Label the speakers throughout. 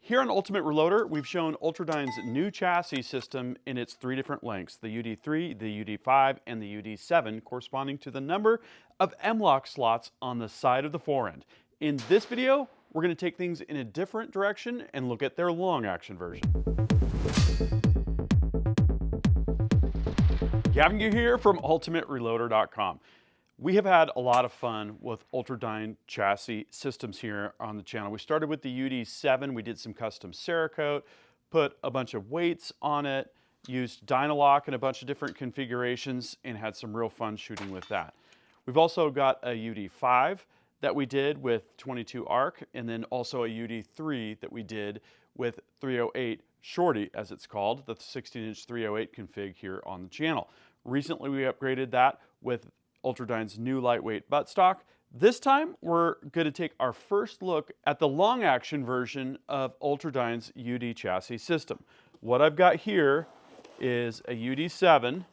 Speaker 1: Here on Ultimate Reloader, we've shown Ultradyne's new chassis system in its 3 different lengths, the UD3, the UD5, and the UD7, corresponding to the number of M-LOK slots on the side of the forend. In this video, we're going to take things in a different direction and look at their long-action version. Gavin here from UltimateReloader.com. We have had a lot of fun with Ultradyne chassis systems here on the channel. We started with the UD7, we did some custom Cerakote, put a bunch of weights on it, used Dynalock in a bunch of different configurations, and had some real fun shooting with that. We've also got a UD5 that we did with 22 Arc, and then also a UD3 that we did with 308 Shorty, as it's called, the 16-inch 308 config here on the channel. Recently we upgraded that with Ultradyne's new lightweight buttstock. This time we're going to take our first look at the long action version of Ultradyne's UD chassis system. What I've got here is a UD7.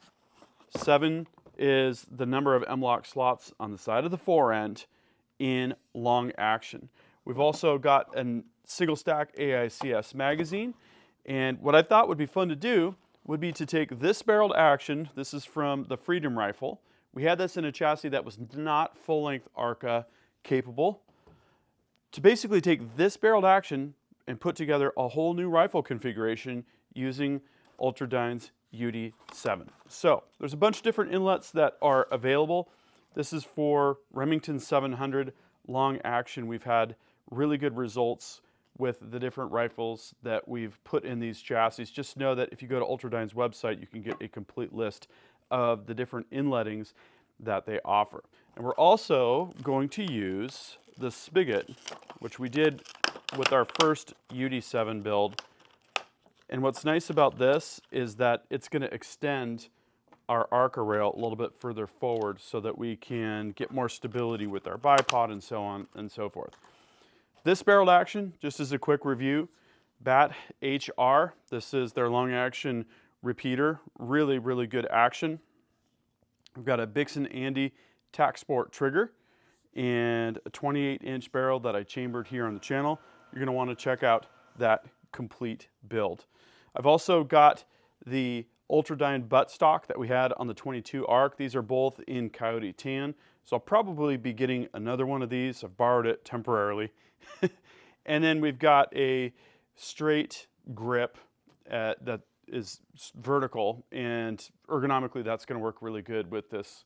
Speaker 1: 7 is the number of M-LOK slots on the side of the forend in long action. We've also got a single stack AICS magazine, and what I thought would be fun to do would be to take this barreled action. This is from the Freedom rifle. We had this in a chassis that was not full-length Arca capable. To basically take this barreled action and put together a whole new rifle configuration using Ultradyne's UD7. So there's a bunch of different inlets that are available. This is for Remington 700 long action. We've had really good results with the different rifles that we've put in these chassis. Just know that if you go to Ultradyne's website, you can get a complete list of the different inlettings that they offer. And we're also going to use the spigot, which we did with our first UD7 build. And what's nice about this is that it's going to extend our Arca rail a little bit further forward so that we can get more stability with our bipod and so on and so forth. This barreled action, just as a quick review, BAT HR. This is their long action repeater. Really, really good action. We've got a Bix'n Andy Tac Sport trigger and a 28-inch barrel that I chambered here on the channel. You're going to want to check out that complete build. I've also got the Ultradyne buttstock that we had on the 22 Arc. These are both in Coyote Tan, so I'll probably be getting another one of these. I've borrowed it temporarily. And then we've got a straight grip that is vertical, and ergonomically that's going to work really good with this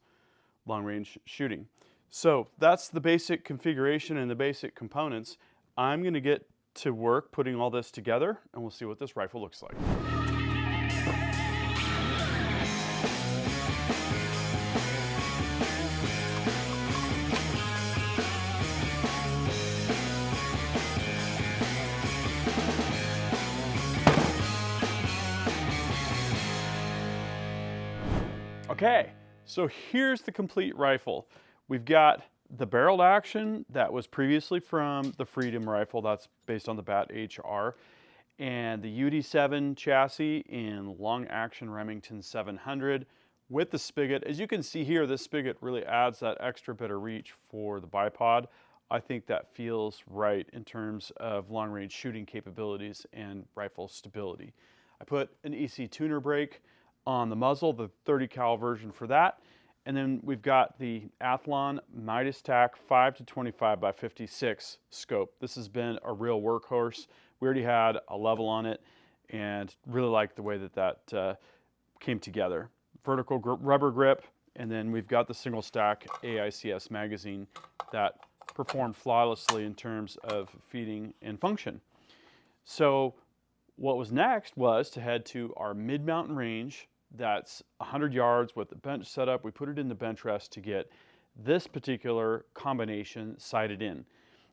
Speaker 1: long range shooting. So that's the basic configuration and the basic components. I'm going to get to work putting all this together, and we'll see what this rifle looks like. Okay, so here's the complete rifle. We've got the barreled action that was previously from the Freedom rifle, that's based on the BAT HR, and the UD7 chassis in long action Remington 700 with the spigot. As you can see here, this spigot really adds that extra bit of reach for the bipod. I think that feels right in terms of long range shooting capabilities and rifle stability. I put an EC tuner brake on the muzzle, the 30 cal version for that. And then we've got the Athlon Midas Tac 5-25 by 56 scope. This has been a real workhorse. We already had a level on it and really liked the way that that came together. Vertical rubber grip, and then we've got the single stack AICS magazine that performed flawlessly in terms of feeding and function. So what was next was to head to our mid-mountain range. That's 100 yards with the bench set up. We put it in the bench rest to get this particular combination sighted in.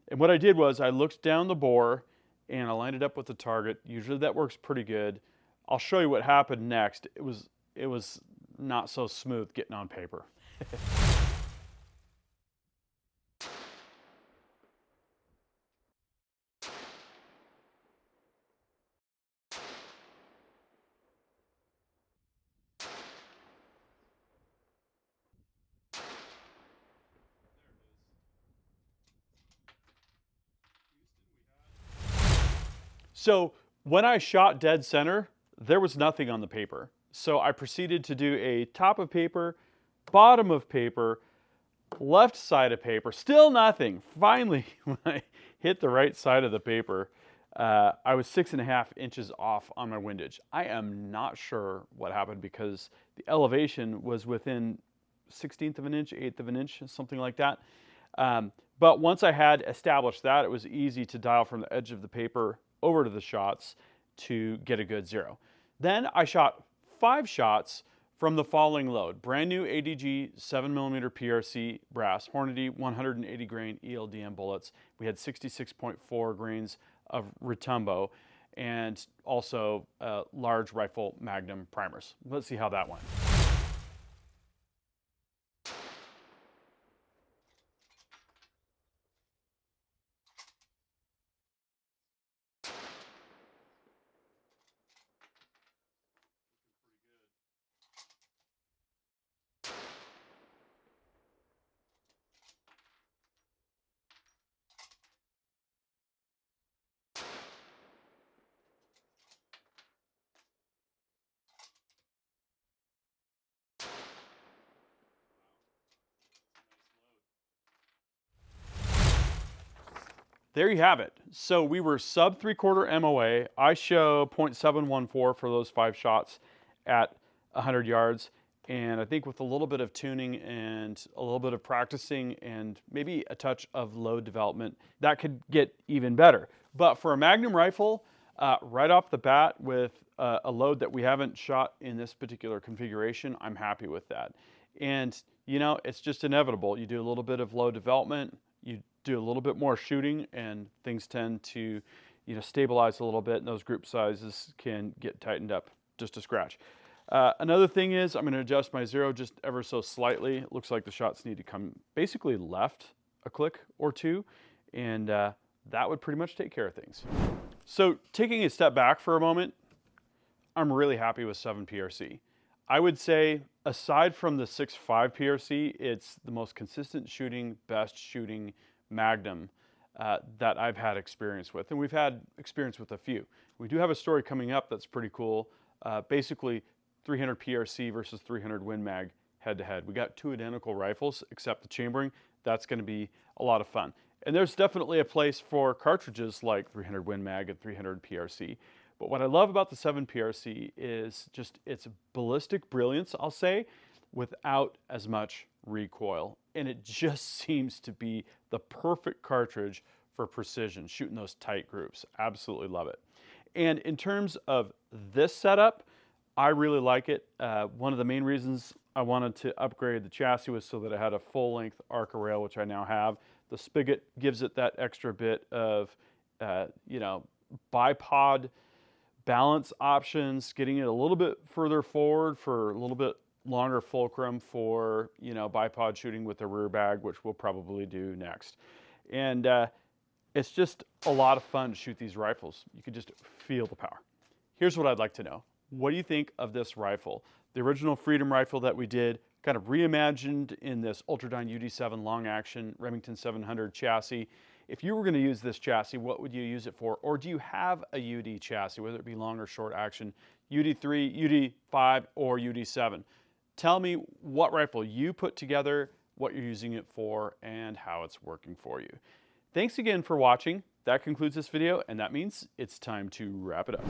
Speaker 1: And what I did was I looked down the bore and I lined it up with the target. Usually that works pretty good. I'll show you what happened next. It was not so smooth getting on paper. So when I shot dead center, there was nothing on the paper. So I proceeded to do a top of paper, bottom of paper, left side of paper, still nothing. Finally, when I hit the right side of the paper, I was 6.5 inches off on my windage. I am not sure what happened because the elevation was within 1/16 of an inch, 1/8 of an inch, something like that. But once I had established that, it was easy to dial from the edge of the paper over to the shots to get a good zero. Then I shot 5 shots from the following load. Brand new ADG 7mm PRC brass, Hornady 180 grain ELD-M bullets. We had 66.4 grains of Retumbo and also large rifle Magnum primers. Let's see how that went. There you have it. So we were sub 3/4 MOA. I show 0.714 for those 5 shots at 100 yards. And I think with a little bit of tuning and a little bit of practicing and maybe a touch of load development, that could get even better. But for a Magnum rifle, right off the bat with a load that we haven't shot in this particular configuration, I'm happy with that. And you know, it's just inevitable. You do a little bit of load development, you do a little bit more shooting, and things tend to, you know, stabilize a little bit, and those group sizes can get tightened up just a scratch. Another thing is I'm going to adjust my zero just ever so slightly. It looks like the shots need to come basically left a click or two, and that would pretty much take care of things. So taking a step back for a moment, I'm really happy with 7 PRC. I would say, aside from the 6.5 PRC, it's the most consistent shooting, best shooting Magnum that I've had experience with. And we've had experience with a few. We do have a story coming up that's pretty cool. Basically, 300 PRC versus 300 Win Mag head-to-head. We got 2 identical rifles, except the chambering. That's going to be a lot of fun. And there's definitely a place for cartridges like 300 Win Mag and 300 PRC. But what I love about the 7 PRC is just its ballistic brilliance, I'll say, without as much recoil. And it just seems to be the perfect cartridge for precision, shooting those tight groups. Absolutely love it. And in terms of this setup, I really like it. One of the main reasons I wanted to upgrade the chassis was so that I had a full-length Arca rail, which I now have. The spigot gives it that extra bit of, you know, bipod balance options, getting it a little bit further forward for a little bit longer fulcrum for, you know, bipod shooting with the rear bag, which we'll probably do next. And it's just a lot of fun to shoot these rifles. You can just feel the power. Here's what I'd like to know. What do you think of this rifle? The original Freedom rifle that we did, kind of reimagined in this Ultradyne UD7 long action Remington 700 chassis. If you were going to use this chassis, what would you use it for? Or do you have a UD chassis, whether it be long or short action, UD3, UD5, or UD7? Tell me what rifle you put together, what you're using it for, and how it's working for you. Thanks again for watching. That concludes this video, and that means it's time to wrap it up.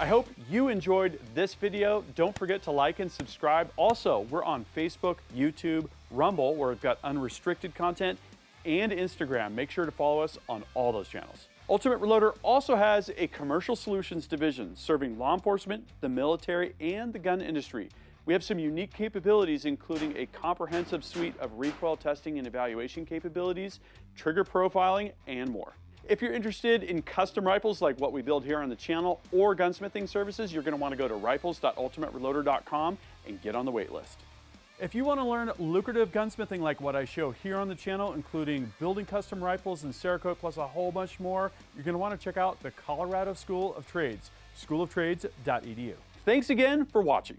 Speaker 1: I hope you enjoyed this video. Don't forget to like and subscribe. Also, we're on Facebook, YouTube, Rumble, where we've got unrestricted content, and Instagram. Make sure to follow us on all those channels. Ultimate Reloader also has a commercial solutions division serving law enforcement, the military, and the gun industry. We have some unique capabilities, including a comprehensive suite of recoil testing and evaluation capabilities, trigger profiling, and more. If you're interested in custom rifles like what we build here on the channel or gunsmithing services, you're going to want to go to rifles.ultimatereloader.com and get on the wait list. If you want to learn lucrative gunsmithing like what I show here on the channel, including building custom rifles and Cerakote plus a whole bunch more, you're going to want to check out the Colorado School of Trades, schooloftrades.edu. Thanks again for watching.